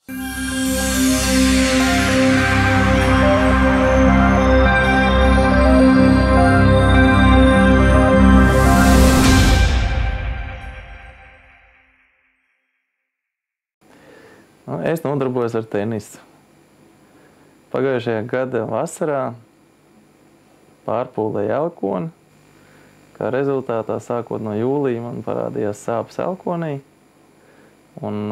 Es nodarbojos ar tenisu. Pagājušajā gada vasarā pārpūlēju elkoni. Kā rezultātā, sākot no jūlija, man parādījās sāpes elkonī. Un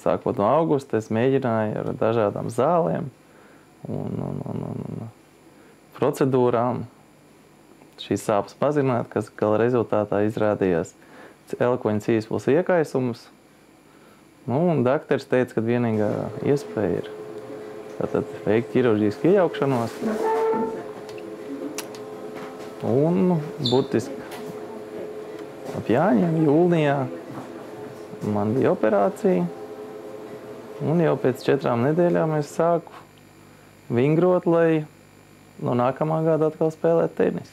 sākot no augusta, es mēģināju ar dažādām zālēm un procedūrām šīs sāpes mazināt, kas gala rezultātā izrādījās elkoņa cīspulas iekaisums. Un dakteris teica, ka vienīgā iespēja ir tātad veikt ķirurģisku iejaukšanos. Un burtiski ap Jāņiem jūlijā man bija operācija. Un jau pēc 4 nedēļām es sāku vingrot, lai no nākamā gada atkal spēlēt tenisu.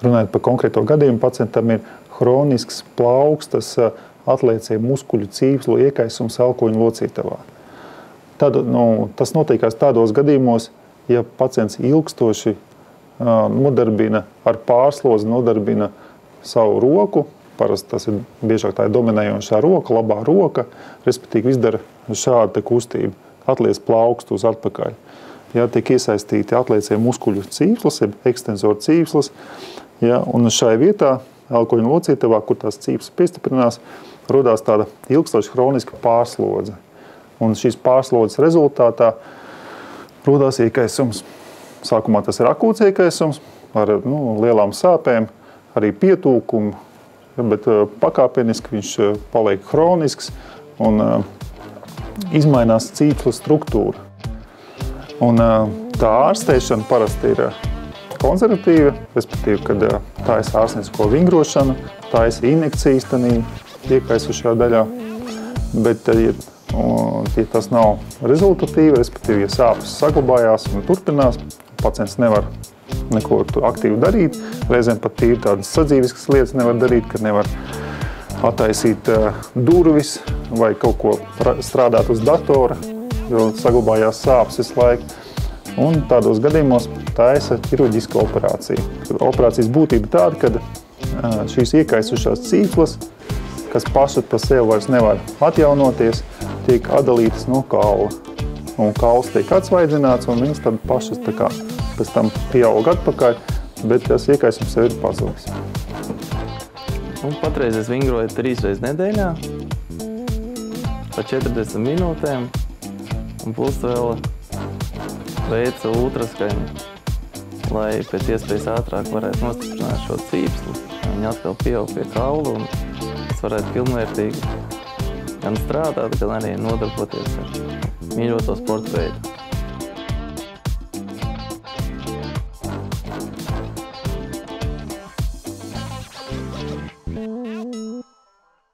Runājot par konkrēto gadījumu, pacientam ir hronisks plaukstas atliecie muskuļu cīpslu iekaisums elkoņu locītavā. Tas notiekās tādos gadījumos, ja pacients ilgstoši nodarbina ar pārslodzi, nodarbina savu roku, parasti tas ir biežāk tā dominējošā roka, labā roka, respektīvi izdara šādu kustību, atliec plaukstu uz atpakaļ. Ja tiek iesaistīti atliecie muskuļu cīpslas, jeb ekstensoru cīpslas, ja, un šai vietā elkoņu locītavā, kur tās cīpslas piestiprinās, rodās tāda ilgstoša hroniska pārslodze. Un šīs pārslodzes rezultātā rodās iekaisums. Sākumā tas ir akūts iekaisums ar lielām sāpēm, arī pietūkumu, bet pakāpeniski viņš paliek hronisks un izmainās cīpslu struktūra. Un tā ārstēšana parasti ir konservatīva, respektīvi, kad taisa ārstniecisko vingrošanu, taisa injekcijas tanī iekaisušajā daļā, bet ja tas nav rezultatīvi, respektīvi, ja sāpes saglabājās un turpinās, pacients nevar neko aktīvi darīt, reizēm pat tīri tādas sadzīviskas lietas nevar darīt, kad nevar attaisīt durvis vai kaut ko strādāt uz datora, jo saglabājās sāpes visu laiku. Un tādos gadījumos taisa ķirurģiska operācija. Operācijas būtība tāda, kad šīs iekaisušās cīpslas, kas pašas pa sevi vairs nevar atjaunoties, tiek atdalītas no kaula. Un kauls tiek atsvaidzināts, un viņas tad pašas tā kā pēc tam pieaug atpakaļ, bet tas iekaisums sev ir pazudis. Patreiz es vingroju 3 reizes nedēļā, pa 40 minūtēm, un plus vēl veica ultraskaņu, lai pēc iespējas ātrāk varētu nostiprināt šo cīpslu. Viņi atkal pieaug pie kaula, un es varētu pilnvērtīgi gan strādāt, gan arī nodarboties ar mīļoto sporta veidu.